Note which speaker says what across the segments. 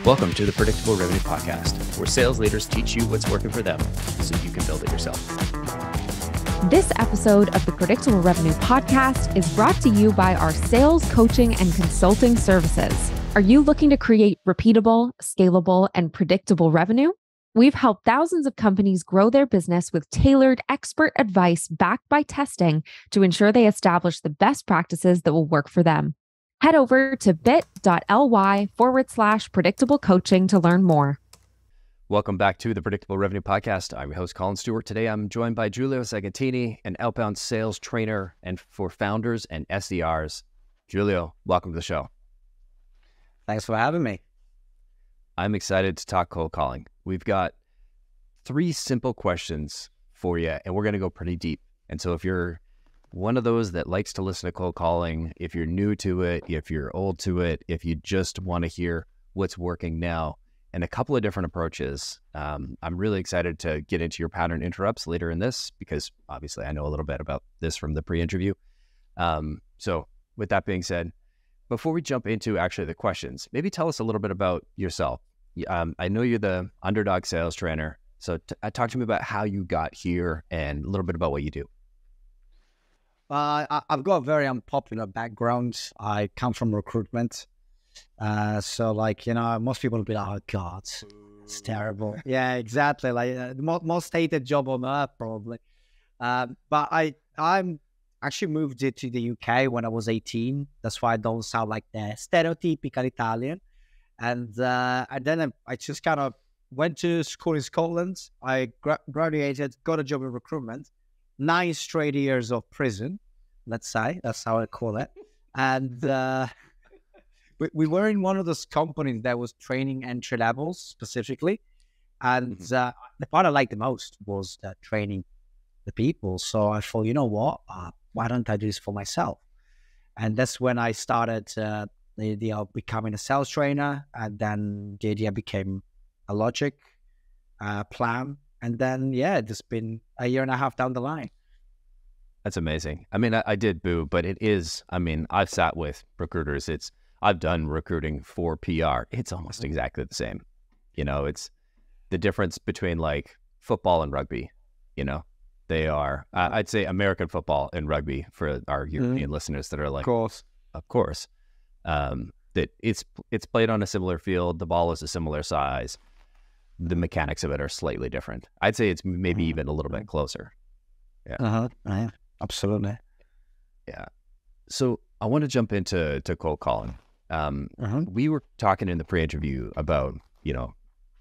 Speaker 1: Welcome to the Predictable Revenue Podcast, where sales leaders teach you what's working for them so you can build it yourself.
Speaker 2: This episode of the Predictable Revenue Podcast is brought to you by our sales coaching and consulting services. Are you looking to create repeatable, scalable, and predictable revenue? We've helped thousands of companies grow their business with tailored expert advice backed by testing to ensure they establish the best practices that will work for them. Head over to bit.ly/predictable coaching to learn more.
Speaker 1: Welcome back to the Predictable Revenue Podcast. I'm your host, Colin Stewart. Today, I'm joined by Giulio Segantini, an outbound sales trainer and for founders and SDRs. Giulio, welcome to the show.
Speaker 3: Thanks for having me.
Speaker 1: I'm excited to talk cold calling. We've got 3 simple questions for you, and we're going to go pretty deep. And so if you're one of those that likes to listen to cold calling, if you're new to it, if you're old to it, if you just want to hear what's working now and a couple of different approaches, I'm really excited to get into your pattern interrupts later in this because obviously I know a little bit about this from the pre-interview. So with that being said, before we jump into actually the questions, maybe tell us a little bit about yourself. I know you're the underdog sales trainer. So talk to me about how you got here and a little bit about what you do.
Speaker 3: I've got a very unpopular background. I come from recruitment. So most people will be like, oh God, it's terrible. Yeah, exactly. Like the most hated job on earth, probably. But I'm actually moved to the UK when I was 18. That's why I don't sound like the stereotypical Italian. And then I just kind of went to school in Scotland. I graduated, got a job in recruitment. 9 straight years of prison, let's say. That's how I call it. And we were in one of those companies that was training entry levels specifically. And the part I liked the most was training the people. So I thought, you know what? Why don't I do this for myself? And that's when I started the idea of becoming a sales trainer. And then the idea became a logic plan. And then, it's been a year and a half down the line.
Speaker 1: That's amazing. I mean, I did boo, but it is, I've sat with recruiters. I've done recruiting for PR. It's almost exactly the same. It's the difference between like football and rugby, they are, I'd say American football and rugby for our European listeners that are like, of course, that it's played on a similar field. The ball is a similar size. The mechanics of it are slightly different. I'd say it's maybe even a little bit closer.
Speaker 3: Yeah. Absolutely.
Speaker 1: Yeah. So I want to jump into cold calling. We were talking in the pre-interview about,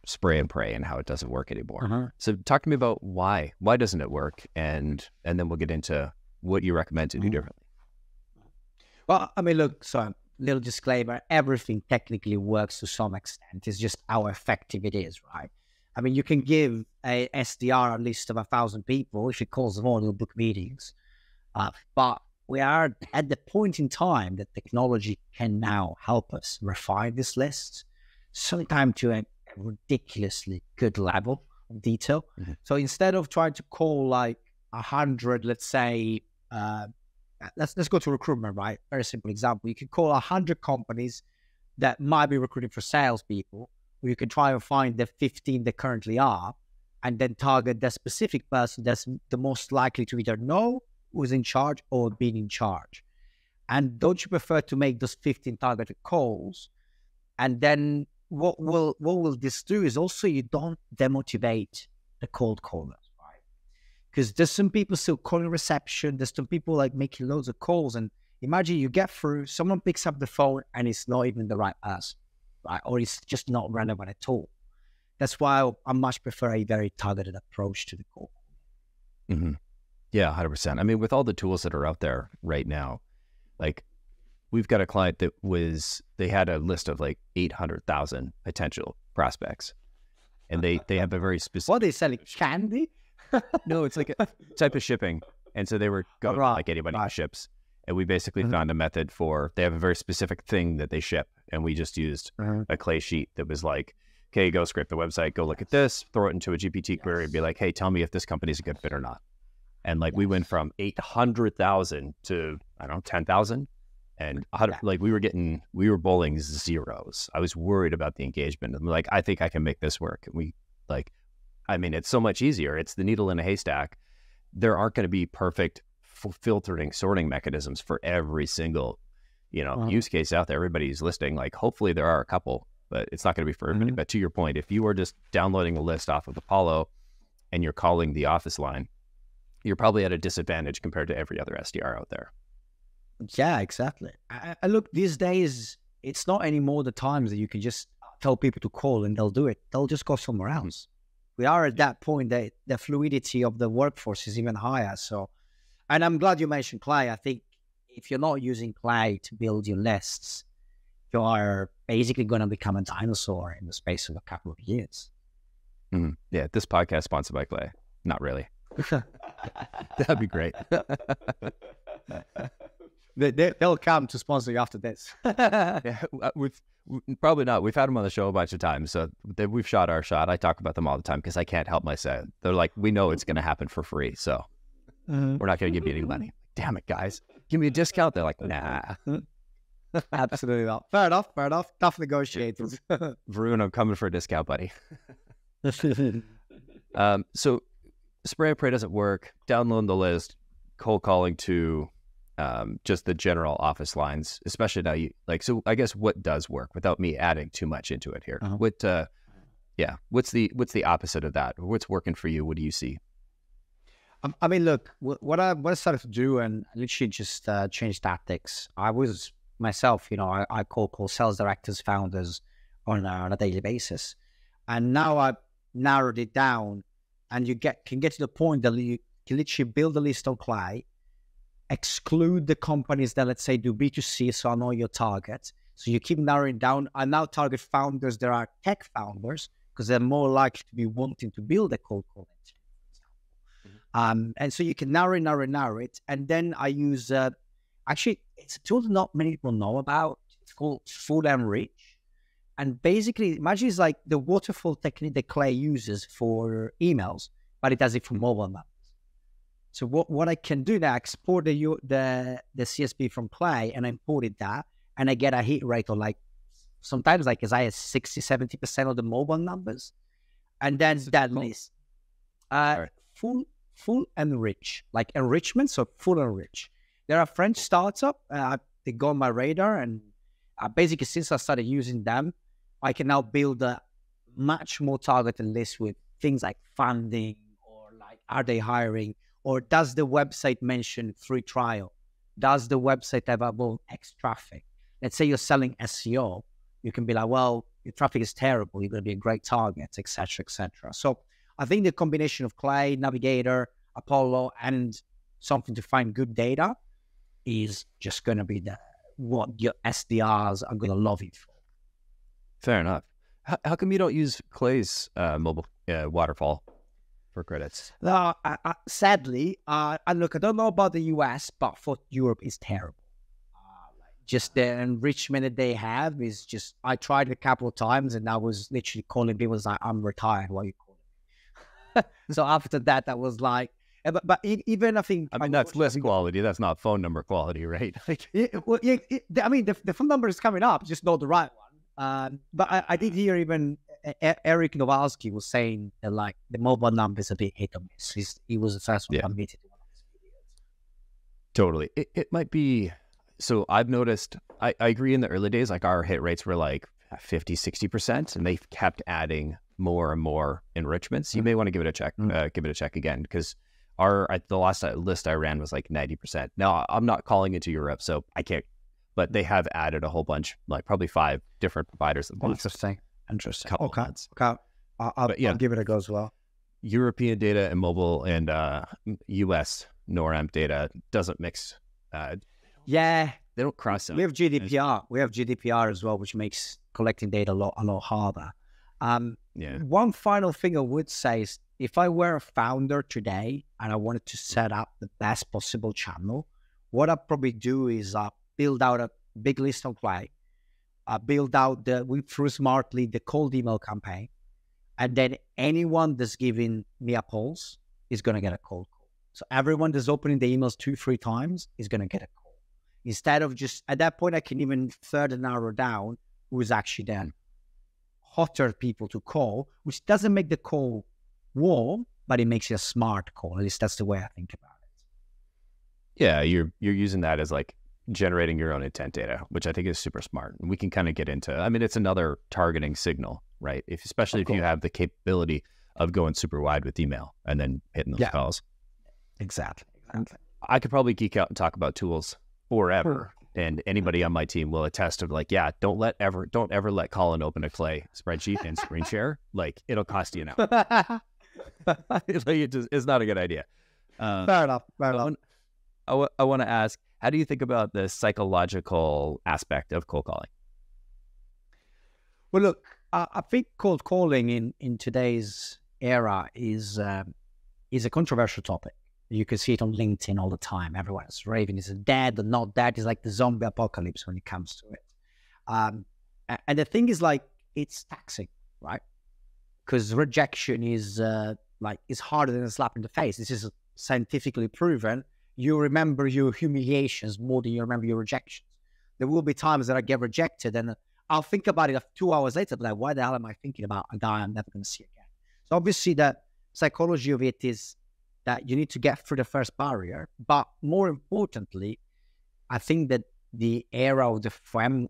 Speaker 1: spray and pray and how it doesn't work anymore. So talk to me about why doesn't it work? And then we'll get into what you recommend to do differently.
Speaker 3: Well, look, so little disclaimer, everything technically works to some extent. It's just how effective it is, right? You can give a SDR a list of 1,000 people. If it calls them all, they'll book meetings. But we are at the point in time that technology can now help us refine this list, sometimes to a ridiculously good level of detail. So instead of trying to call like 100, let's say, let's go to recruitment, right? Very simple example. You can call 100 companies that might be recruiting for salespeople, or you can try and find the 15 that currently are, and then target the specific person that's the most likely to either know who's in charge or being in charge. And don't you prefer to make those 15 targeted calls? And then what will this do is also you don't demotivate the cold callers. Because there's some people still calling reception. There's some people like making loads of calls. And imagine you get through, someone picks up the phone and it's not even the right person, right? Or it's just not relevant at all. That's why I much prefer a very targeted approach to the call.
Speaker 1: Yeah, 100%. With all the tools that are out there right now, like we've got a client that they had a list of like 800,000 potential prospects. And they have a very specific...
Speaker 3: What, are they selling candy?
Speaker 1: No, it's like a type of shipping. And so they were going like anybody who ships. And we basically found a method they have a very specific thing that they ship. And we just used a clay sheet that was like, okay, go scrape the website, go look at this, throw it into a GPT query and be like, hey, tell me if this company's a good fit or not. And like we went from 800,000 to, I don't know, 10,000 And like we were bowling zeros. I was worried about the engagement. I'm like, I think I can make this work. It's so much easier. It's the needle in a haystack. There aren't going to be perfect filtering, sorting mechanisms for every single, use case out there. Everybody's listing. Like, hopefully there are a couple, but it's not going to be for everybody. But to your point, if you are just downloading a list off of Apollo and you're calling the office line, you're probably at a disadvantage compared to every other SDR out there.
Speaker 3: Yeah, exactly. I look, these days, it's not anymore the times that you can just tell people to call and they'll do it. They'll just go somewhere else. We are at that point that the fluidity of the workforce is even higher. So, and I'm glad you mentioned Clay. I think if you're not using Clay to build your lists, you are basically going to become a dinosaur in the space of a couple of years.
Speaker 1: Yeah, this podcast sponsored by Clay. Not really. That'd be great.
Speaker 3: They'll come to sponsor you after this.
Speaker 1: Yeah, we've probably not. We've had them on the show a bunch of times, so we've shot our shot. I talk about them all the time because I can't help myself. They're like, we know it's going to happen for free, so we're not going to give you any money. Damn it, guys. Give me a discount. They're like, nah.
Speaker 3: Absolutely not. Fair enough. Tough negotiators.
Speaker 1: Varun, I'm coming for a discount, buddy. So spray and pray doesn't work. Download the list. Cold calling to just the general office lines, especially now. So I guess what does work without me adding too much into it here? What's the opposite of that? What's working for you? What do you see?
Speaker 3: I mean, look, what I started to do, and literally just change tactics. I was myself, I call sales directors, founders on a daily basis, and now I've narrowed it down, and you can get to the point that you can literally build a list on Clay, exclude the companies that, let's say, do B2C, so I know your target. So you keep narrowing down. I now target founders that are tech founders because they're more likely to be wanting to build a cold call engine, for example. And so you can narrow it. And then I use, actually, it's a tool that not many people know about. It's called Full and Rich. And basically, imagine it's like the waterfall technique that Clay uses for emails, but it does it for mobile numbers. So what I can do now, export the CSV from Clay and import that, and I get a hit rate of sometimes as high as 60-70% of the mobile numbers. And then that list. Full and rich, like enrichment, so full and rich. They're a French startup. They go on my radar, and basically since I started using them, I can now build a much more targeted list with things like funding, or are they hiring, or does the website mention free trial? Does the website have about X traffic? Let's say you're selling SEO, you can be like, well, your traffic is terrible, you're going to be a great target, etc., etc. So I think the combination of Clay, Navigator, Apollo, and something to find good data is just going to be what your SDRs are going to love you for.
Speaker 1: Fair enough. How come you don't use Clay's mobile waterfall for credits?
Speaker 3: No, sadly, look, I don't know about the US, but for Europe, it's terrible. Just the enrichment that they have is just, I tried it a couple of times and I was literally calling people like, I'm retired, what are you calling me? So after that, I was like, but even I think...
Speaker 1: I mean, that's list quality. That's not phone number quality, right?
Speaker 3: I mean, the phone number is coming up, just not the right one. But I did hear even Eric Nowalski was saying that the mobile number is a bit hit or miss. He was the first one to admit it in one of his videos.
Speaker 1: Totally. It might be... So I've noticed, I agree in the early days, our hit rates were 50-60%, and they've kept adding more and more enrichments. You may want to give it a check, again, because the last list I ran was 90%. Now, I'm not calling into Europe, so I can't, but they have added a whole bunch, probably 5 different providers.
Speaker 3: Interesting. Okay. I'll give it a go as well.
Speaker 1: European data and mobile and US NORAM data doesn't mix.
Speaker 3: Yeah,
Speaker 1: they don't cross out.
Speaker 3: We have GDPR. We have GDPR as well, which makes collecting data a lot harder. One final thing I would say is, if I were a founder today and I wanted to set up the best possible channel, what I'd probably do is build out a big list on Clay, build out through Smartly the cold email campaign, and then anyone that's giving me a pulse is going to get a cold call. So everyone that's opening the emails 2-3 times is going to get a call. Instead of just, at that point, I can even further narrow down who's actually then hotter people to call, which doesn't make the call warm, but it makes it a smart call. At least that's the way I think about it.
Speaker 1: Yeah, you're using that as like generating your own intent data, which I think is super smart. And we can kind of get into, I mean, it's another targeting signal, right? Especially if you have the capability of going super wide with email and then hitting those calls.
Speaker 3: Exactly.
Speaker 1: I could probably geek out and talk about tools forever. And anybody on my team will attest to like, yeah, don't ever let Colin open a Clay spreadsheet and screen share. Like, it'll cost you an hour. It's not a good idea.
Speaker 3: Fair enough.
Speaker 1: I want to ask, how do you think about the psychological aspect of cold calling?
Speaker 3: Well, look, I think cold calling in today's era is a controversial topic. You can see it on LinkedIn all the time. Everyone's raving, is it dead or not dead? It's like the zombie apocalypse when it comes to it. And the thing is, like, it's taxing, right? Because rejection is harder than a slap in the face. This is scientifically proven. You remember your humiliations more than you remember your rejections. There will be times that I get rejected and I'll think about it 2 hours later, but like, why the hell am I thinking about a guy I'm never going to see again? So obviously the psychology of it is that you need to get through the first barrier. But more importantly, I think that the era of the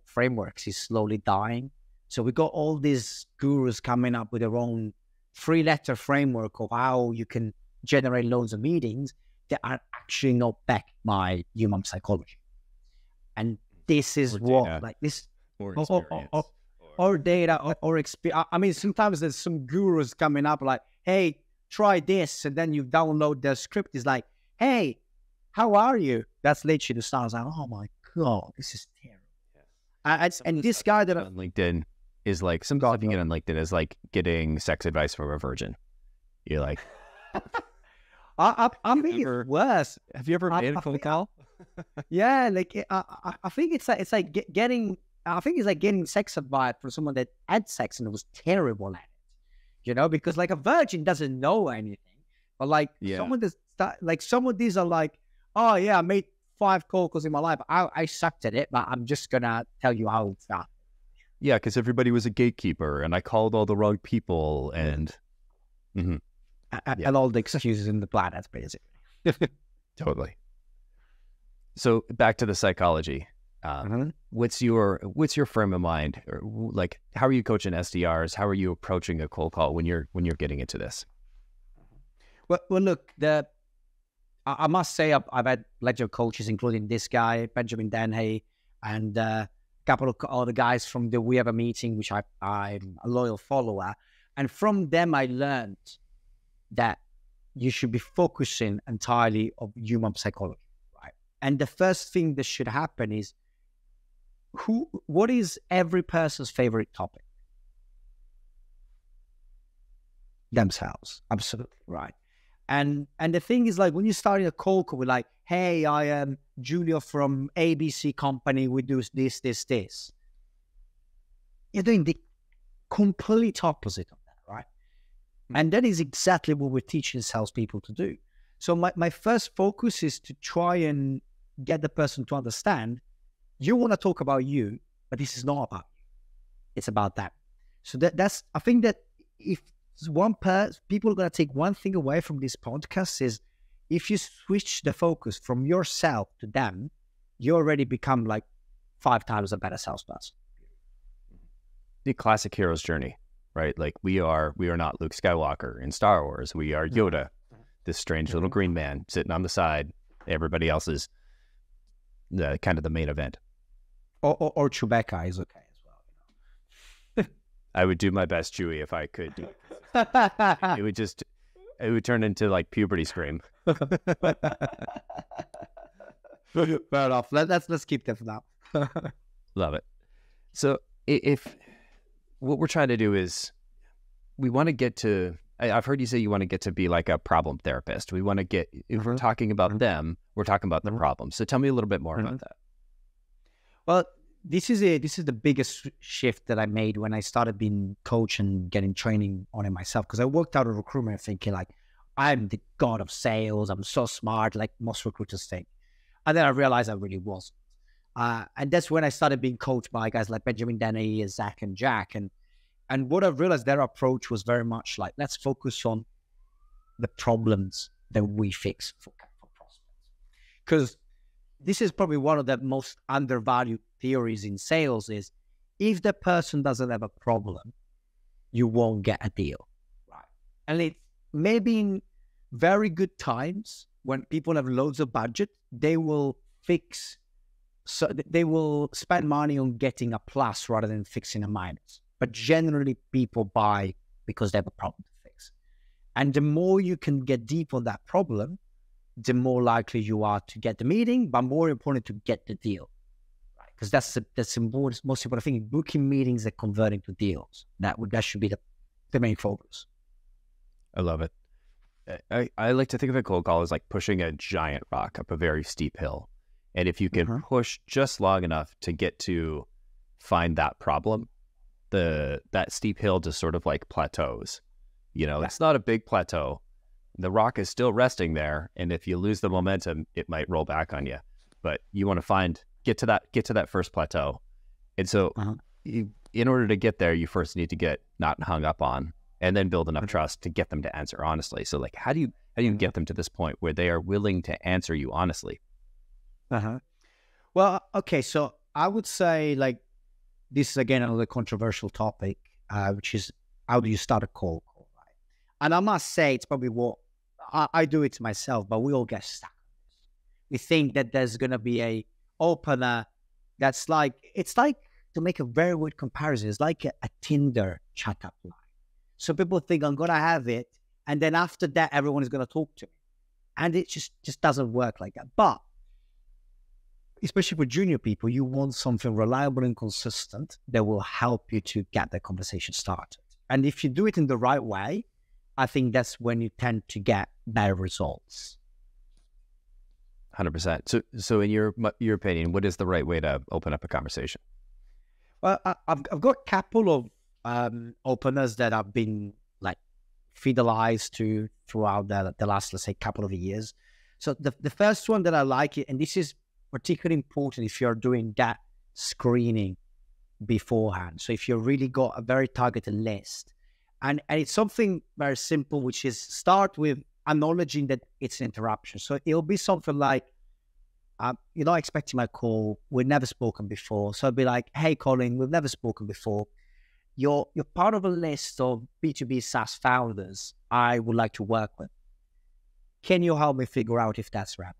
Speaker 3: frameworks is slowly dying. So we got all these gurus coming up with their own 3-letter framework of how you can generate loads of meetings that are actually not backed by human psychology. And this is or data or experience. I mean, sometimes there's some gurus coming up like, hey, try this, and then you download the script. It's like, hey, how are you? That's literally the start. I was like, oh my God, this is terrible. And this guy that
Speaker 1: on LinkedIn is like, some stuff you get on LinkedIn is like getting sex advice from a virgin. You're like,
Speaker 3: I mean, it's worse.
Speaker 1: Have you ever made a phone call?
Speaker 3: Yeah, like I think it's like getting. I think it's like getting sex advice from someone that had sex and was terrible at it. You know, because like a virgin doesn't know anything, but like someone that's some of these are like, oh yeah, I made 5 cold calls in my life. I sucked at it, but I'm just gonna tell you how it's done.
Speaker 1: Yeah, because everybody was a gatekeeper, and I called all the wrong people, and
Speaker 3: and all the excuses in the planet, basically.
Speaker 1: Totally. So back to the psychology. What's your frame of mind, or like, how are you coaching SDRs? How are you approaching a cold call when you're getting into this?
Speaker 3: Well, look, I must say I've had plenty of coaches, including this guy, Benjamin Denhay, and a couple of other guys from the We Have a Meeting, which I'm a loyal follower. And from them, I learned that you should be focusing entirely on human psychology, right? And the first thing that should happen is, what is every person's favorite topic? Themselves. Absolutely right. And the thing is, like, when you start in a cold call, we're like, hey, I am Giulio from ABC company. We do this. You're doing the complete opposite of that, right? And that is exactly what we're teaching salespeople to do. So my first focus is to try and get the person to understand, you want to talk about you, but this is not about you. It's about that. So that's, I think that if people are going to take one thing away from this podcast is, if you switch the focus from yourself to them, you already become like 5 times a better salesperson.
Speaker 1: The classic hero's journey, right? Like, we are not Luke Skywalker in Star Wars. We are Yoda, this strange little green man sitting on the side. Everybody else is kind of the main event.
Speaker 3: Or Chewbacca is okay as well. You know?
Speaker 1: I would do my best Chewie if I could do it. It would turn into like puberty scream.
Speaker 3: Fair enough. Let's keep that for now.
Speaker 1: Love it. So if what we're trying to do is, we want to get to, I've heard you say you want to get to be like a problem therapist. We want to get, if we're talking about them, we're talking about the problem. So tell me a little bit more about that.
Speaker 3: Well, this is the biggest shift that I made when I started being coach and getting training on it myself. Because I worked out of recruitment thinking like, I'm the god of sales. I'm so smart, like most recruiters think. And then I realized I really wasn't. And that's when I started being coached by guys like Benjamin Denny, Zach, and Jack. And what I've realized, their approach was very much like, let's focus on the problems that we fix for prospects. Because this is probably one of the most undervalued theories in sales is, if the person doesn't have a problem, you won't get a deal. Right. And it's maybe in very good times when people have loads of budget, they will spend money on getting a plus rather than fixing a minus. But generally people buy because they have a problem to fix. And the more you can get deep on that problem, the more likely you are to get the meeting, but more important to get the deal. Right? Because that's the most important thing. Booking meetings and converting to deals. That should be the main focus.
Speaker 1: I love it. I like to think of a cold call as like pushing a giant rock up a very steep hill. And if you can push just long enough to get to find that problem, that steep hill just sort of like plateaus. It's not a big plateau. The rock is still resting there. And if you lose the momentum, it might roll back on you. But you want to get to that first plateau. And so in order to get there, you first need to get not hung up on, and then build enough trust to get them to answer honestly. So like, how do you get them to this point where they are willing to answer you honestly?
Speaker 3: Well, okay. So I would say, like, this is again another controversial topic, which is, how do you start a cold call, right? And I must say, it's probably what I do it myself, but we all get stuck. We think that there's going to be a opener that's like, it's like, to make a very weird comparison, it's like a Tinder chat up line. So people think I'm going to have it, and then after that, everyone is going to talk to me. And it just doesn't work like that. But especially for junior people, you want something reliable and consistent that will help you to get the conversation started. And if you do it in the right way, I think that's when you tend to get better results.
Speaker 1: 100%. So in your opinion, what is the right way to open up a conversation?
Speaker 3: Well, I've got a couple of openers that I've been like fidelized to throughout the last, let's say, couple of years. So the first one that I like it, and this is particularly important if you're doing that screening beforehand. So if you've really got a very targeted list, and it's something very simple, which is start with acknowledging that it's an interruption. So it'll be something like, you're not expecting my call. We've never spoken before. So I'll be like, hey, Colin, we've never spoken before. You're part of a list of B2B SaaS founders I would like to work with. Can you help me figure out if that's right?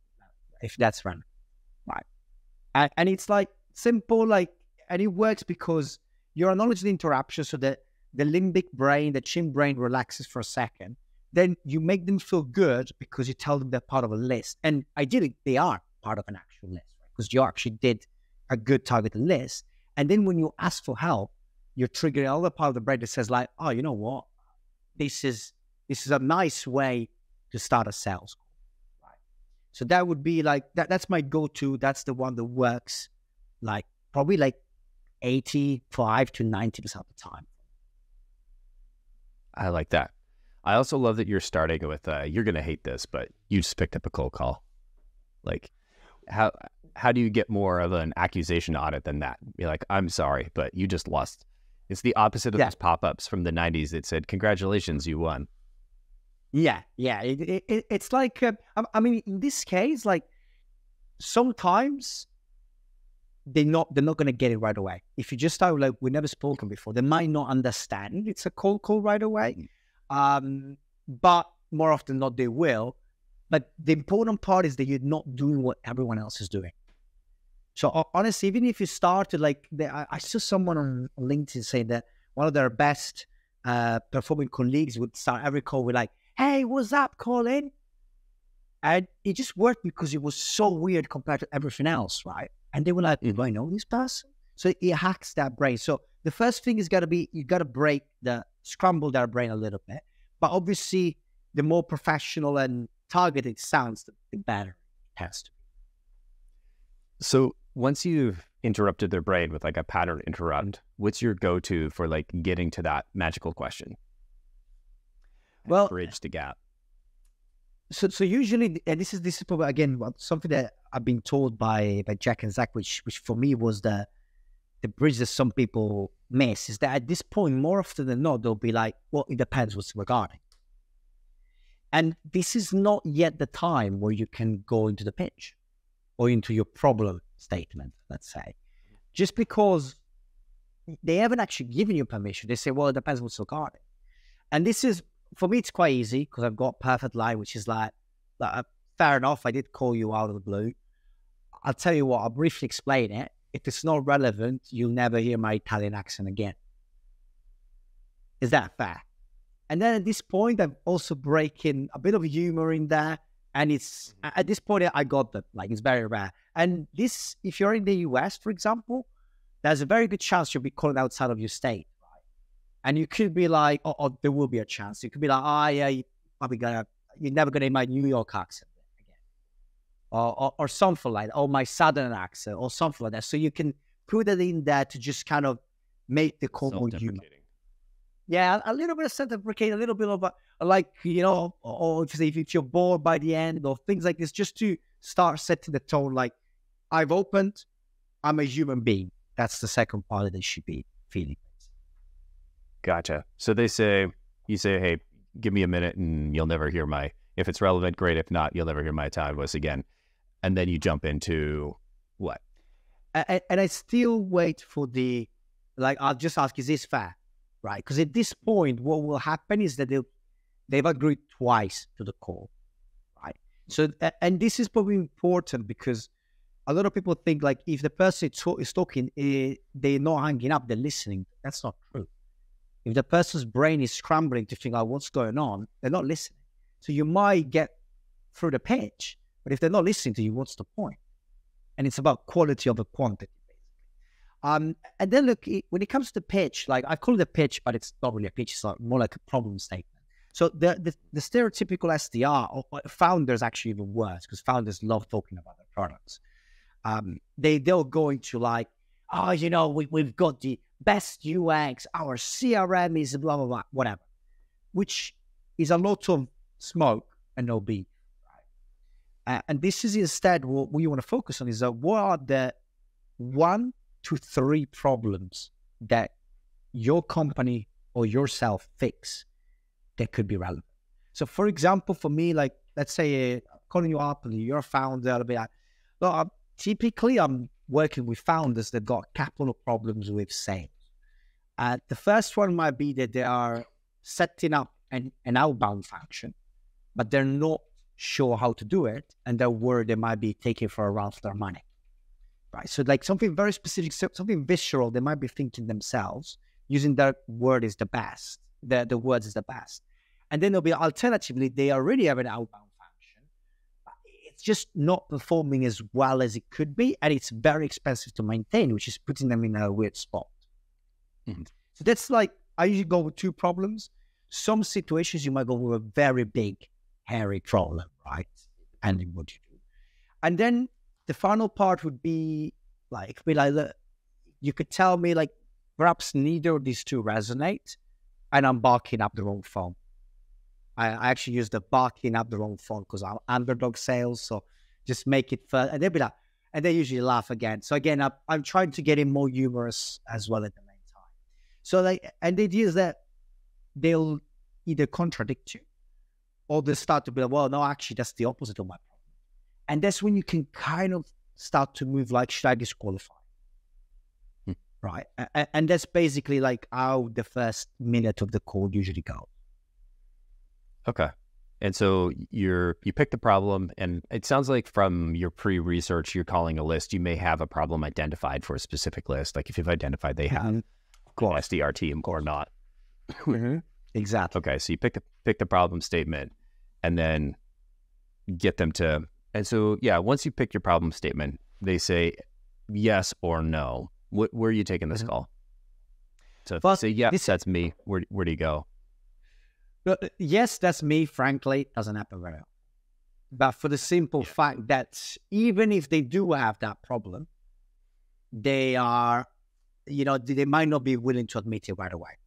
Speaker 3: Right. And it's like simple, like, and it works because you're acknowledging the interruption so that the limbic brain, the chin brain relaxes for a second. Then you make them feel good because you tell them they're part of a list. And ideally, they are part of an actual list, right? Because you actually did a good targeted list. And then when you ask for help, you're triggering all the part of the brain that says like, oh, you know what? This is a nice way to start a sales call, right? So that would be like, that's my go-to. That's the one that works like probably like 85 to 90% of the time.
Speaker 1: I like that. I also love that you're starting with, you're going to hate this, but you just picked up a cold call. Like, how do you get more of an accusation audit than that? Be like, I'm sorry, but you just lost. It's the opposite of those pop-ups from the 90s that said, congratulations, you won.
Speaker 3: Yeah. It's like, I mean, in this case, like, sometimes they're not going to get it right away. If you just start like, we've never spoken before, they might not understand it's a cold call right away. But more often than not, they will. But the important part is that you're not doing what everyone else is doing. So honestly, even if you started like, I saw someone on LinkedIn say that one of their best performing colleagues would start every call with like, hey, what's up, Colin? And it just worked because it was so weird compared to everything else, right? And they were like, do I know this person? So it hacks that brain. So the first thing is got to be, you got to scramble their brain a little bit. But obviously, the more professional and targeted sounds, the better it has to be.
Speaker 1: So once you've interrupted their brain with like a pattern interrupt, what's your go-to for like getting to that magical question?
Speaker 3: Well,
Speaker 1: bridge the gap.
Speaker 3: So usually, and this is probably again something that I've been told by Jack and Zach, which for me was the bridge that some people miss, is that at this point, more often than not, they'll be like, well, it depends what's regarding. And this is not yet the time where you can go into the pitch or into your problem statement, let's say. Just because they haven't actually given you permission, they say, well, it depends what's regarding. And this is, for me, it's quite easy because I've got perfect line, which is like, fair enough, I did call you out of the blue. I'll tell you what, I'll briefly explain it. If it's not relevant, you'll never hear my Italian accent again. Is that fair? And then at this point, I'm also breaking a bit of humor in there. And it's, at this point, I got that, like, it's very rare. And this, if you're in the US, for example, there's a very good chance you'll be called outside of your state, right? And you could be like, oh, there will be a chance. You could be like, oh, yeah, you're never going to hear my New York accent again. Or something like that, or my Southern accent, or something like that. So you can put it in there to just kind of make the call more human. Yeah, a little bit of self-deprecating, a little bit of like, you know, or if you're bored by the end or things like this, just to start setting the tone like, I've opened, I'm a human being. That's the second part that they should be feeling.
Speaker 1: Gotcha. So you say, hey, give me a minute and you'll never hear if it's relevant, great. If not, you'll never hear my Italian voice again. And then you jump into what?
Speaker 3: And I still wait for I'll just ask, is this fair? Right, because at this point, what will happen is that they've agreed twice to the call, right? So, and this is probably important because a lot of people think like if the person is talking, they're not hanging up, they're listening. That's not true. If the person's brain is scrambling to figure out what's going on, they're not listening. So you might get through the pitch, but if they're not listening to you, what's the point? And it's about quality over quantity. And then look, when it comes to pitch, like I call it a pitch, but it's not really a pitch. It's more like a problem statement. So the stereotypical SDR, or founders actually even worse, because founders love talking about their products. They'll go into like, oh, you know, we've got the best UX, our CRM is blah, blah, blah, whatever, which is a lot of smoke and no beef. Right? And this is instead what you want to focus on is what are the 1 to 3 problems that your company or yourself fix that could be relevant. So for example, for me, like, let's say calling you up and you're a founder, I'll be like, well, typically I'm working with founders that got a couple of problems with sales. The first one might be that they are setting up an outbound function, but they're not sure how to do it. And they're worried they might be taking for a run for their money. Right, so like something very specific, something visceral, they might be thinking themselves, using that word is the best, the words is the best. And then there'll be alternatively, they already have an outbound function. It's just not performing as well as it could be, and it's very expensive to maintain, which is putting them in a weird spot. Mm-hmm. So that's like, I usually go with 2 problems. Some situations you might go with a very big, hairy problem, right? Depending what you do. And then the final part would be like, look, you could tell me like perhaps neither of these 2 resonate, and I'm barking up the wrong phone. I actually use the barking up the wrong phone because I'm underdog sales, so just make it first. And they'll be like, and they usually laugh again. So again, I'm trying to get in more humorous as well at the main time. So like, and the idea is that they'll either contradict you or they start to be like, well, no, actually that's the opposite of my problem. And that's when you can kind of start to move like, should I disqualify? Right. And that's basically like how the first minute of the call usually goes.
Speaker 1: Okay. And so you pick the problem, and it sounds like from your pre-research, you're calling a list, you may have a problem identified for a specific list. Like if you've identified they have an SDR team or not.
Speaker 3: Mm-hmm. Exactly.
Speaker 1: Okay. So you pick the problem statement and then get them to, and so, yeah, once you pick your problem statement, they say yes or no. Where are you taking this call? So if you say, yes, that's me, where do you go?
Speaker 3: Yes, that's me, frankly, doesn't happen very often. But for the simple fact that even if they do have that problem, they are, you know, they might not be willing to admit it right away.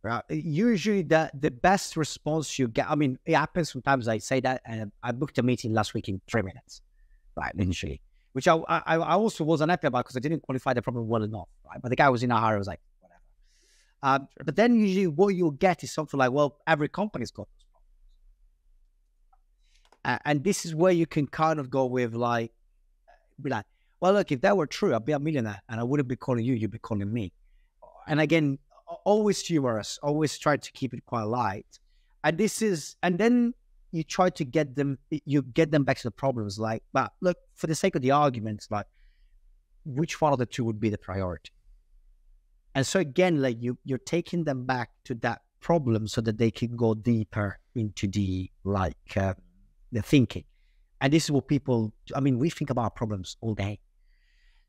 Speaker 3: Right? Usually the best response you get, I mean, it happens sometimes I say that, and I booked a meeting last week in 3 minutes, right, initially, which I also wasn't happy about because I didn't qualify the problem well enough, right? But the guy was in a hurry, I was like, whatever. But then usually what you'll get is something like, well, every company's got those problems. And this is where you can kind of go with like, be like, well, look, if that were true, I'd be a millionaire and I wouldn't be calling you, you'd be calling me. And again, always humorous, always try to keep it quite light. And then you try to get them back to the problems. Like, but look, for the sake of the arguments, like, which one of the two would be the priority? And so again, like you're taking them back to that problem so that they can go deeper into the the thinking. And this is what people, I mean, we think about problems all day.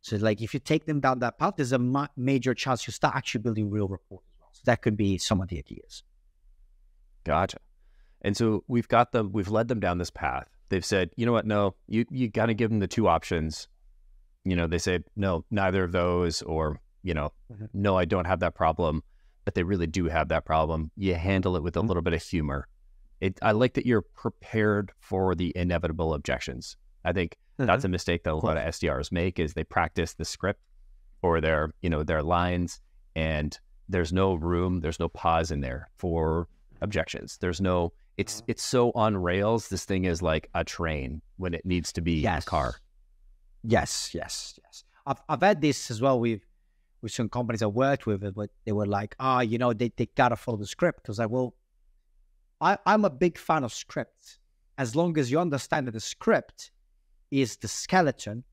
Speaker 3: So like if you take them down that path, there's a major chance you start actually building real rapport as well. So that could be some of the ideas.
Speaker 1: Gotcha. And so we've led them down this path. They've said, you know what, no, you got to give them the two options. You know, they say, no, neither of those, or, you know, no, I don't have that problem, but they really do have that problem. You handle it with a little bit of humor. I like that you're prepared for the inevitable objections. I think that's a mistake that a lot of SDRs make, is they practice the script or their lines, and there's no room, there's no pause in there for objections. There's no, it's so on rails. This thing is like a train when it needs to be a car.
Speaker 3: Yes. I've had this as well with some companies I worked with, but they were like, they gotta follow the script. I was like, well, I'm a big fan of scripts. As long as you understand that the script is the skeleton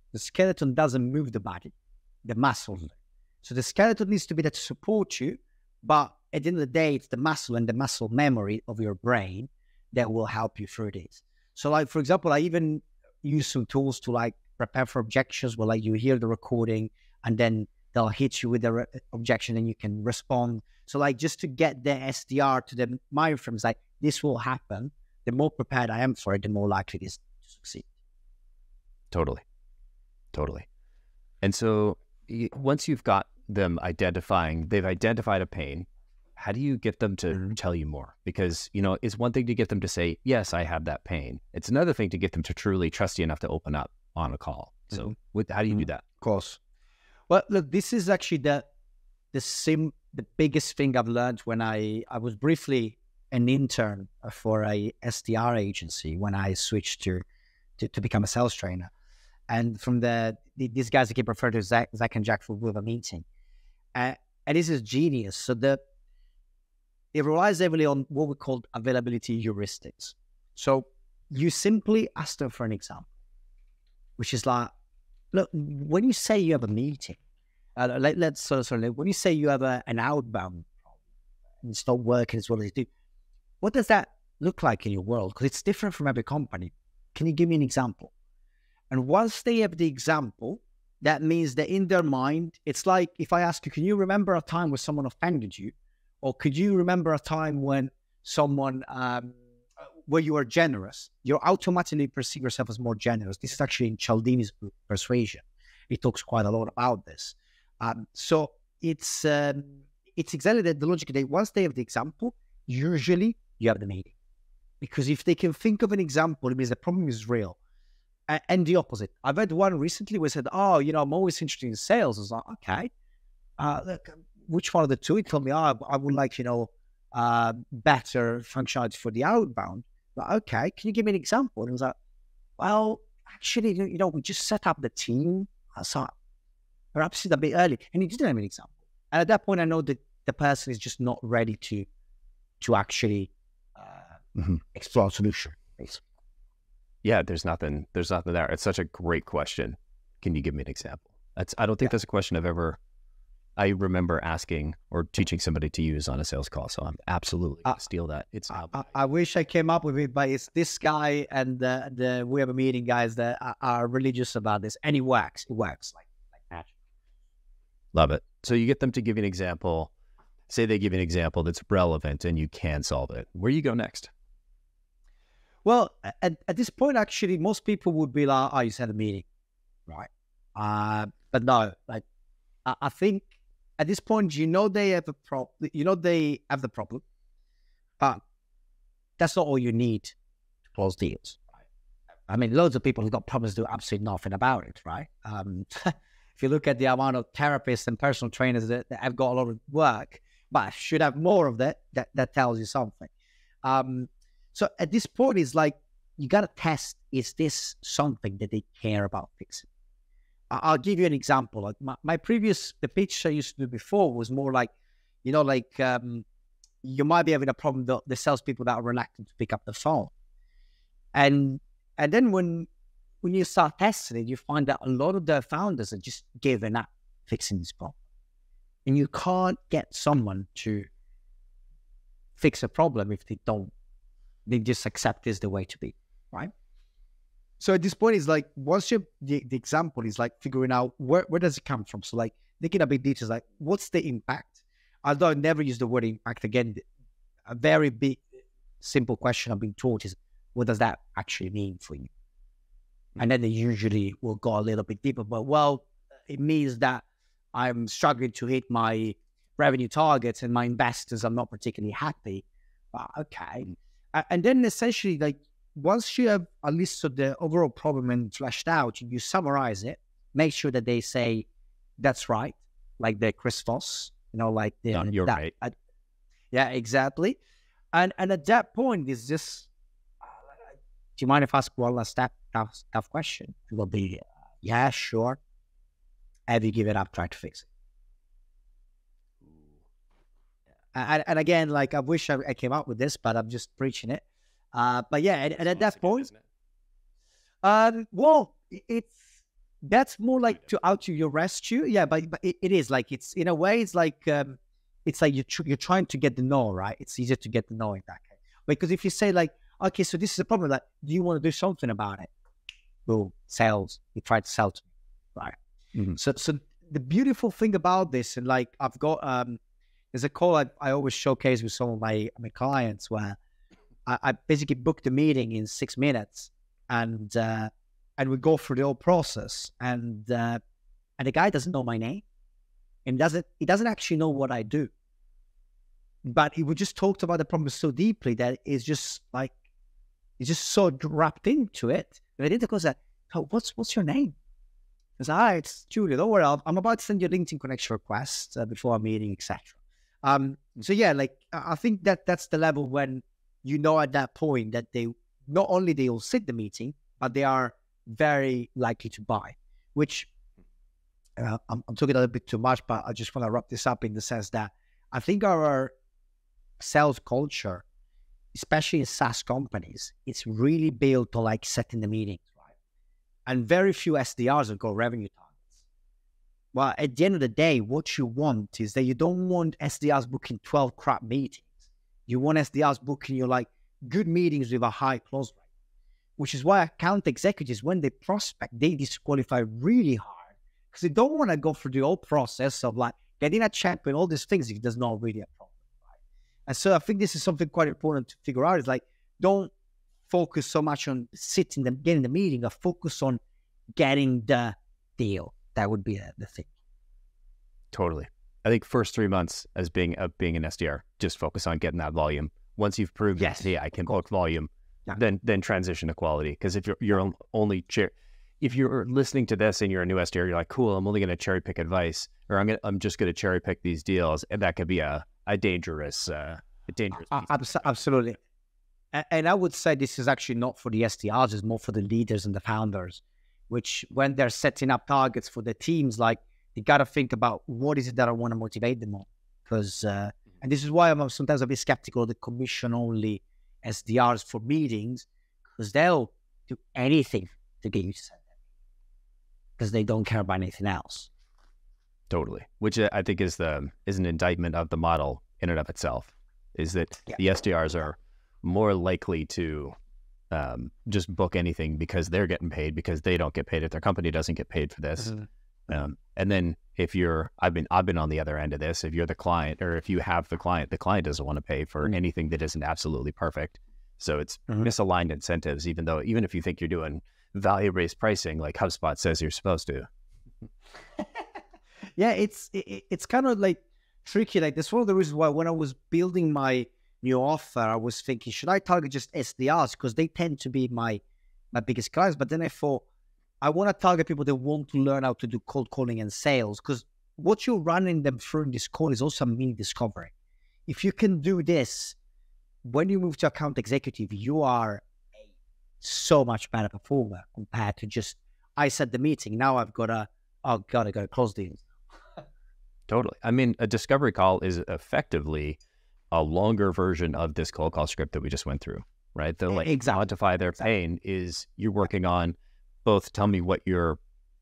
Speaker 3: doesn't move the body, the muscles. So the skeleton needs to be there to support you, but at the end of the day, it's the muscle and the muscle memory of your brain that will help you through this. So like, for example, I even use some tools to like prepare for objections where like you hear the recording and then they'll hit you with the objection and you can respond. So like just to get the SDR to the mind frames, like this will happen. The more prepared I am for it, the more likely it is to succeed.
Speaker 1: Totally. And so once you've got them they've identified a pain, how do you get them to tell you more? Because, you know, it's one thing to get them to say, yes, I have that pain. It's another thing to get them to truly trust you enough to open up on a call. So how do you do that?
Speaker 3: Of course. Well, look, this is actually the biggest thing I've learned when I was briefly an intern for a SDR agency when I switched to become a sales trainer. And from these guys I keep referring to Zach and Jack for with a meeting. And this is genius. So it relies heavily on what we call availability heuristics. So you simply ask them for an example, which is like, look, when you say you have a meeting, when you say you have an outbound problem and it's not working as well as you do, what does that look like in your world? Because it's different from every company. Can you give me an example? And once they have the example, that means that in their mind, it's like if I ask you, can you remember a time when someone offended you? Or could you remember a time when someone, where you were generous? You automatically perceive yourself as more generous. This is actually in Cialdini's book, Persuasion. He talks quite a lot about this. So it's exactly the logic that once they have the example, usually you have the meeting. Because if they can think of an example, it means the problem is real. And the opposite. I've had one recently where said, I'm always interested in sales. I was like, okay, look, which one of the two? He told me, I would like, better functionality for the outbound. Like, okay, can you give me an example? And he was like, well, actually, we just set up the team. I saw perhaps it's a bit early. And he didn't have an example. And at that point, I know that the person is just not ready to actually explore a solution. Basically.
Speaker 1: Yeah, there's nothing there. It's such a great question. Can you give me an example? I don't think that's a question I remember asking or teaching somebody to use on a sales call. So I'm absolutely going to steal that. It's
Speaker 3: I wish I came up with it, but it's this guy and the We Have a Meeting guys that are religious about this. And it works. It works like that.
Speaker 1: Love it. So you get them to give you an example. Say they give you an example that's relevant and you can solve it. Where do you go next?
Speaker 3: Well, at this point, actually, most people would be like, you said a meeting, right? But no, like, I think at this point, you know they have a problem. You know they have the problem, but that's not all you need to close deals. Right? I mean, loads of people who've got problems do absolutely nothing about it, right? If you look at the amount of therapists and personal trainers that have got a lot of work, but should have more of that tells you something. So at this point, it's like you got to test: is this something that they care about fixing? I'll give you an example. Like the pitch I used to do before was more like, you might be having a problem with the salespeople that are reluctant to pick up the phone. And then when you start testing it, you find that a lot of the founders are just giving up fixing this problem. And you can't get someone to fix a problem if they just accept this the way to be, right? So at this point, it's like, once you the example is like figuring out where does it come from? So like thinking a bit details, like what's the impact? Although I never use the word impact. Again, a very big, simple question I've been taught is, what does that actually mean for you? And then they usually will go a little bit deeper, but it means that I'm struggling to hit my revenue targets and my investors are not particularly happy. Okay. And then essentially, like, once you have a list of the overall problem and fleshed out, you summarize it, make sure that they say, that's right, like the Chris Voss, like the...
Speaker 1: No, you're right.
Speaker 3: Yeah, exactly. And at that point, it's just, do you mind if I ask one last tough question? It will be, yeah, sure. Have you given up trying to fix it? And again, like, I wish I came up with this, but I'm just preaching it. But yeah, and at that point, that's more like to out your rescue. Yeah, but it is like, it's in a way, it's like you're trying to get the no, right? It's easier to get the no in that case. Because if you say like, okay, so this is a problem, like, do you want to do something about it? Boom, sales. You try to sell to me, right? Mm-hmm. So the beautiful thing about this, and like I've got there's a call I always showcase with some of my clients where I basically booked the meeting in 6 minutes, and we go through the whole process, and the guy doesn't know my name, and he doesn't actually know what I do, but we just talked about the problem so deeply that it's just so wrapped into it. And I did the question, oh, what's your name? I said, it's Giulio. Don't worry, I'm about to send you a LinkedIn connection request before our meeting, etc. So yeah, like I think that's the level when at that point that they not only they will sit the meeting, but they are very likely to buy. Which I'm talking a little bit too much, but I just want to wrap this up in the sense that I think our sales culture, especially in SaaS companies, it's really built on like setting the meetings, right? And very few SDRs have got revenue targets. Well, at the end of the day, what you want is that you don't want SDRs booking 12 crap meetings. You want SDRs booking you like good meetings with a high close rate, which is why account executives, when they prospect, they disqualify really hard because they don't want to go through the whole process of like getting a check and all these things if there's not really a problem, right? And so I think this is something quite important to figure out is like, don't focus so much on getting the meeting, or focus on getting the deal. That would be the thing.
Speaker 1: Totally. I think first 3 months as being an SDR, just focus on getting that volume. Once you've proved that, hey, I can book volume, then transition to quality. Because if you're only if you're listening to this and you're a new SDR, you're like, cool, I'm only going to cherry pick advice, or I'm just going to cherry pick these deals, and that could be a dangerous
Speaker 3: absolutely. And I would say this is actually not for the SDRs; it's more for the leaders and the founders, which when they're setting up targets for the teams, like, you got to think about what is it that I want to motivate them on. Because, and this is why I'm sometimes a bit skeptical of the commission-only SDRs for meetings, because they'll do anything to get you to send them, because they don't care about anything else.
Speaker 1: Totally. Which I think is an indictment of the model in and of itself, is that the SDRs are more likely to just book anything because they're getting paid, because they don't get paid if their company doesn't get paid for this. Mm-hmm. And then if I've been on the other end of this, if you're the client, or if you have the client doesn't want to pay for anything that isn't absolutely perfect. So it's misaligned incentives, even if you think you're doing value-based pricing, like HubSpot says you're supposed to.
Speaker 3: Yeah, it's kind of like tricky. Like that's one of the reasons why when I was building my new offer, I was thinking, should I target just SDRs because they tend to be my biggest clients? But then I thought I want to target people that want to learn how to do cold calling and sales, because what you're running them through in this call is also mini discovery. If you can do this, when you move to account executive, you are a so much better performer compared to just, I set the meeting, now I've got to go close deals.
Speaker 1: Totally. I mean, a discovery call is effectively a longer version of this cold call script that we just went through, right? The quantify their pain is you're working on both tell me what your,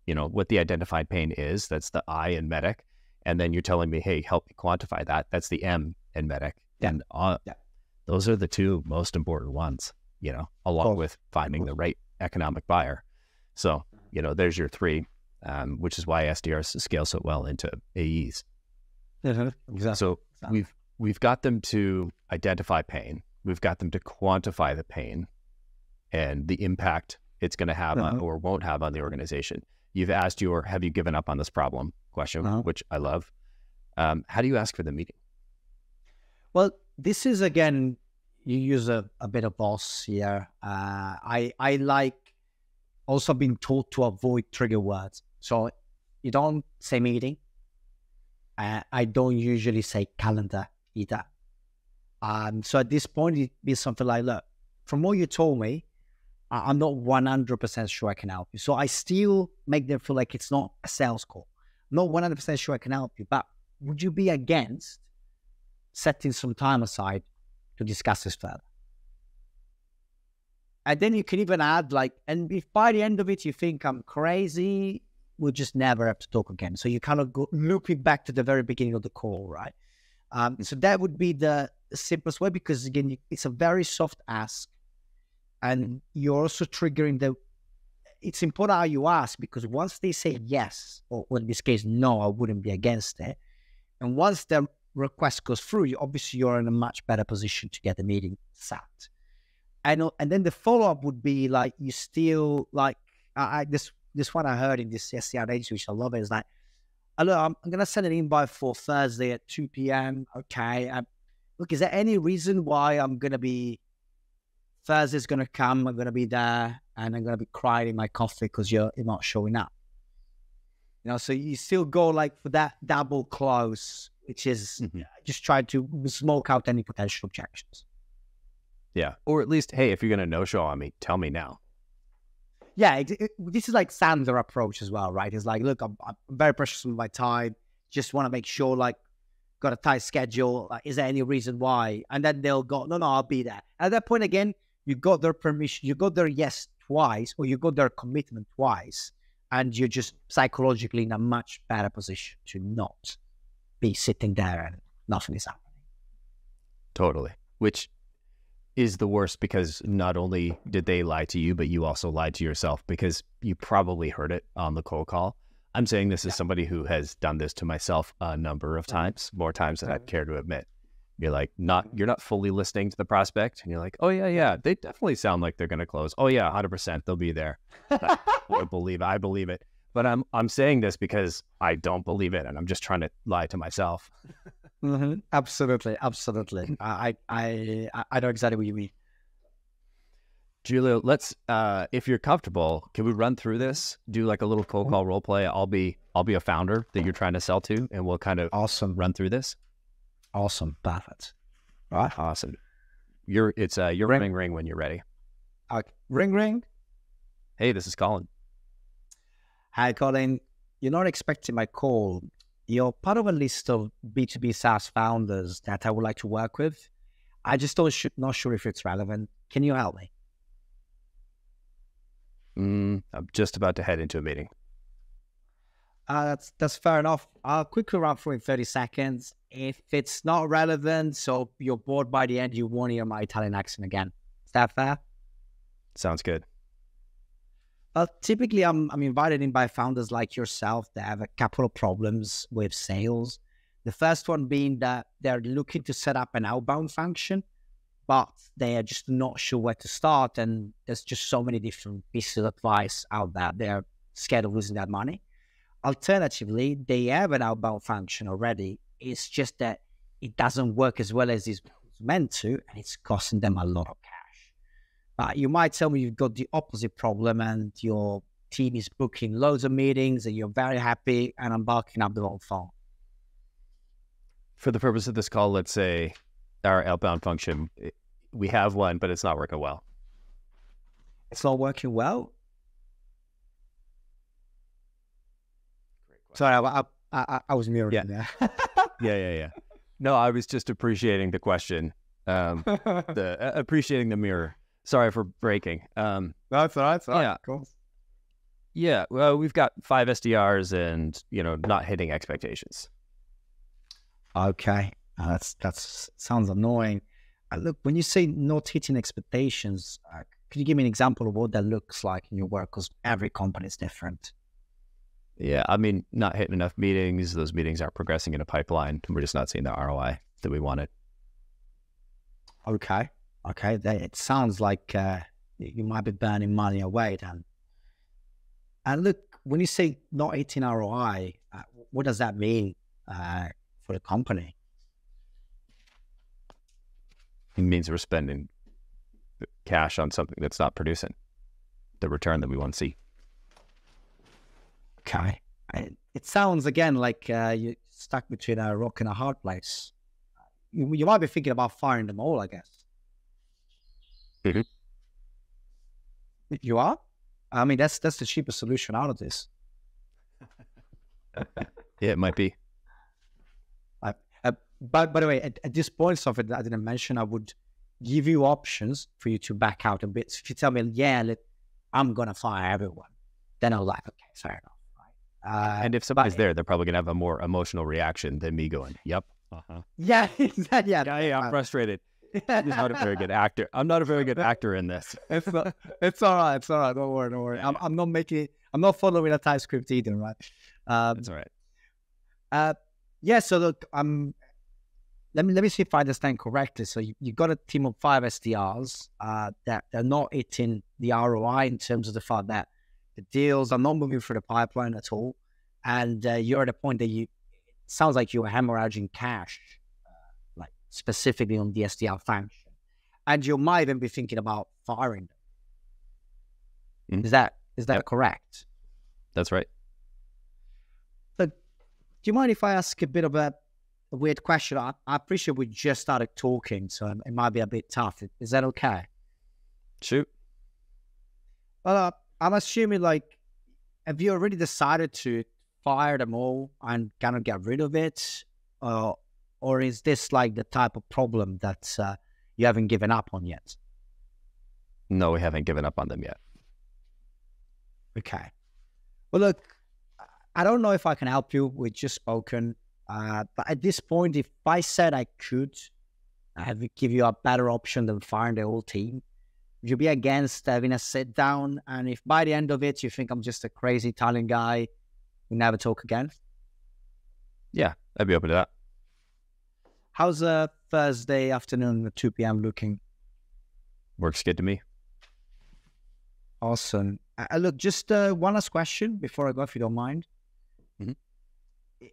Speaker 1: what the identified pain is. That's the I in medic. And then you're telling me, hey, help me quantify that. That's the M in medic. Yeah. And those are the two most important ones, along with finding the right economic buyer. So, there's your three, which is why SDRs scale so well into AEs.
Speaker 3: Exactly.
Speaker 1: So we've got them to identify pain. We've got them to quantify the pain and the impact it's going to have on, or won't have on the organization. You've asked your, have you given up on this problem question, which I love. How do you ask for the meeting?
Speaker 3: Well, this is, again, you use a bit of boss here. I like also being taught to avoid trigger words. So you don't say meeting. I don't usually say calendar either. So at this point, it'd be something like, look, from what you told me, I'm not 100% sure I can help you. So I still make them feel like it's not a sales call. I'm not 100% sure I can help you, but would you be against setting some time aside to discuss this further? And then you can even add and if by the end of it you think I'm crazy, we'll just never have to talk again. So you kind of go looping back to the very beginning of the call, right? So that would be the simplest way, because again, it's a very soft ask. And you're also triggering it's important how you ask, because once they say yes, or in this case, no, I wouldn't be against it. And once the request goes through, obviously you're in a much better position to get the meeting sat. And then the follow-up would be you still this one I heard in this SDR agency, which I love, is look, I'm going to send an invite for Thursday at 2 p.m. Okay. Look, is there any reason why Thursday's going to come, I'm going to be there, and I'm going to be crying in my coffee because you're not showing up? So you still go for that double close, which is just try to smoke out any potential objections.
Speaker 1: Yeah. Or at least, hey, if you're going to no-show on me, tell me now.
Speaker 3: Yeah. This is Sandler approach as well, right? It's look, I'm very precious with my time. Just want to make sure, got a tight schedule. Is there any reason why? And then they'll go, no, I'll be there. At that point, again, you got their permission, you got their yes twice, or you got their commitment twice, and you're just psychologically in a much better position to not be sitting there and nothing is happening.
Speaker 1: Totally. Which is the worst, because not only did they lie to you, but you also lied to yourself, because you probably heard it on the cold call. I'm saying this as somebody who has done this to myself a number of times, more times than I'd care to admit. You're you're not fully listening to the prospect, and you're like, oh yeah, they definitely sound like they're going to close. Oh yeah, 100%, they'll be there. I believe it. But I'm saying this because I don't believe it, and I'm just trying to lie to myself.
Speaker 3: Absolutely. I know exactly what you mean.
Speaker 1: Giulio, let's if you're comfortable, can we run through this? Do a little cold call role play. I'll be a founder that you're trying to sell to, and we'll kind of run through this.
Speaker 3: Awesome. Perfect. All right.
Speaker 1: Awesome. Your ring when you're ready.
Speaker 3: Ring.
Speaker 1: Hey, this is Colin.
Speaker 3: Hi, Colin. You're not expecting my call. You're part of a list of B2B SaaS founders that I would like to work with. I just not sure if it's relevant. Can you help me?
Speaker 1: I'm just about to head into a meeting.
Speaker 3: That's fair enough. I'll quickly run through in 30 seconds. If it's not relevant, so you're bored by the end, you won't hear my Italian accent again. Is that fair?
Speaker 1: Sounds good.
Speaker 3: Typically, I'm invited in by founders like yourself that have a couple of problems with sales. The first one being that they're looking to set up an outbound function, but they are just not sure where to start. And there's just so many different pieces of advice out there. They're scared of losing that money. Alternatively, they have an outbound function already. It's just that it doesn't work as well as it's meant to, and it's costing them a lot of cash. You might tell me you've got the opposite problem and your team is booking loads of meetings and you're very happy, and I'm barking up the wrong phone.
Speaker 1: For the purpose of this call, let's say our outbound function, we have one, but it's not working well.
Speaker 3: It's not working well? Sorry, I was mirroring there.
Speaker 1: Yeah. No, I was just appreciating the question, appreciating the mirror. Sorry for breaking.
Speaker 3: That's all right.
Speaker 1: Yeah.
Speaker 3: Cool.
Speaker 1: Yeah, well, we've got 5 SDRs and, not hitting expectations.
Speaker 3: Okay. That's sounds annoying. Look, when you say not hitting expectations, could you give me an example of what that looks like in your work? Because every company is different.
Speaker 1: Yeah, I mean, not hitting enough meetings. Those meetings aren't progressing in a pipeline. We're just not seeing the ROI that we wanted.
Speaker 3: Okay. It sounds like you might be burning money away then. And look, when you say not hitting ROI, what does that mean for the company?
Speaker 1: It means we're spending cash on something that's not producing the return that we want to see.
Speaker 3: Okay. It sounds, again, like you're stuck between a rock and a hard place. You might be thinking about firing them all, I guess.
Speaker 1: Mm-hmm.
Speaker 3: You are? I mean, that's the cheapest solution out of this.
Speaker 1: Yeah, it might be.
Speaker 3: But by the way, at this point, something that I didn't mention, I would give you options for you to back out a bit. So if you tell me, I'm going to fire everyone, then I'm like, okay, fair enough.
Speaker 1: And if somebody's there, they're probably going to have a more emotional reaction than me going, yep.
Speaker 3: Yeah, exactly. Yeah.
Speaker 1: Hey, I'm frustrated. I'm not a very good actor. I'm not a very good actor in this.
Speaker 3: It's all right. Don't worry.
Speaker 1: Yeah.
Speaker 3: I'm not following a type script either, right?
Speaker 1: That's all right.
Speaker 3: Yeah. So look, let me see if I understand correctly. So you got a team of 5 SDRs that they're not hitting the ROI in terms of the fact that the deals are not moving through the pipeline at all, and you're at a point that it sounds like you're hemorrhaging cash, like specifically on the SDR function, and you might even be thinking about firing them. Mm-hmm. Is that correct?
Speaker 1: That's right.
Speaker 3: So, do you mind if I ask a bit of a weird question? I appreciate we just started talking, so it might be a bit tough. Is that okay?
Speaker 1: Shoot.
Speaker 3: Well, I'm assuming, have you already decided to fire them all and kind of get rid of it? Or is this like the type of problem that you haven't given up on yet?
Speaker 1: No, we haven't given up on them yet.
Speaker 3: Okay. Well, look, I don't know if I can help you. We've just spoken. But at this point, if I said I could give you a better option than firing the whole team, would you be against having a sit down? And if by the end of it, you think I'm just a crazy Italian guy, we never talk again?
Speaker 1: Yeah, I'd be open to that.
Speaker 3: How's Thursday afternoon at 2 p.m. looking?
Speaker 1: Works good to me.
Speaker 3: Awesome. Look, just one last question before I go, if you don't mind.
Speaker 1: Mm-hmm.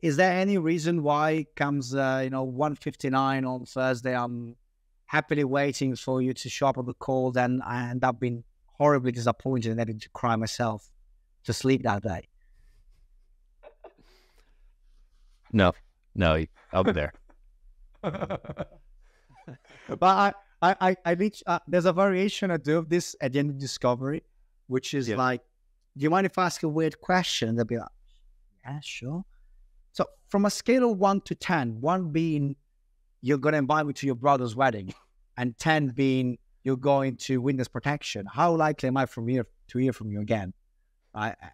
Speaker 3: Is there any reason why comes 1:59 on Thursday, I'm happily waiting for you to show up on the call, then I end up being horribly disappointed and having to cry myself to sleep that day?
Speaker 1: No, I'll be there.
Speaker 3: But I reach, there's a variation I do of this at the end of Discovery, which is like, do you mind if I ask a weird question? And they'll be like, yeah, sure. So from a scale of 1 to 10, 1 being you're going to invite me to your brother's wedding, and 10 being you're going to witness protection, how likely am I to hear from you again?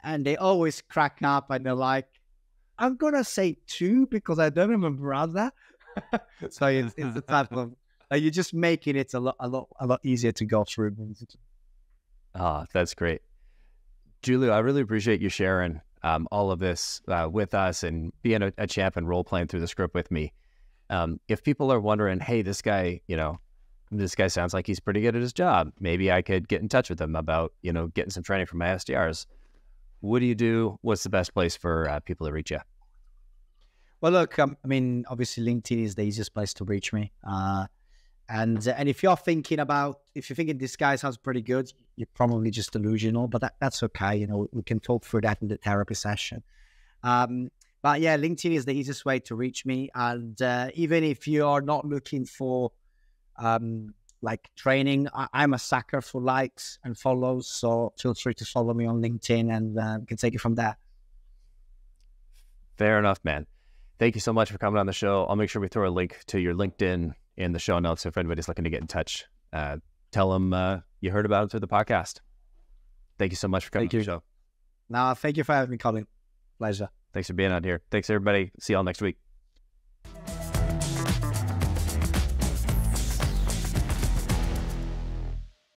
Speaker 3: And they always crack up and they're like, I'm going to say 2 because I don't remember that. So it's the type of, you're just making it a lot easier to go through.
Speaker 1: Oh, that's great. Giulio, I really appreciate you sharing all of this with us and being a champ and role-playing through the script with me. If people are wondering, hey, this guy sounds like he's pretty good at his job. Maybe I could get in touch with him about, getting some training from my SDRs. What do you do? What's the best place for people to reach you?
Speaker 3: Well, look, I mean, obviously LinkedIn is the easiest place to reach me. And if you're thinking this guy sounds pretty good, you're probably just delusional, but that's okay. You know, we can talk through that in the therapy session. But yeah, LinkedIn is the easiest way to reach me. And even if you're not looking for like training, I'm a sucker for likes and follows. So feel free to follow me on LinkedIn, and we can take it from there.
Speaker 1: Fair enough, man. Thank you so much for coming on the show. I'll make sure we throw a link to your LinkedIn in the show notes. So if anybody's looking to get in touch, tell them you heard about it through the podcast. Thank you so much for coming on the show.
Speaker 3: No, thank you for having me, Colin. Pleasure.
Speaker 1: Thanks for being on here. Thanks, everybody. See y'all next week.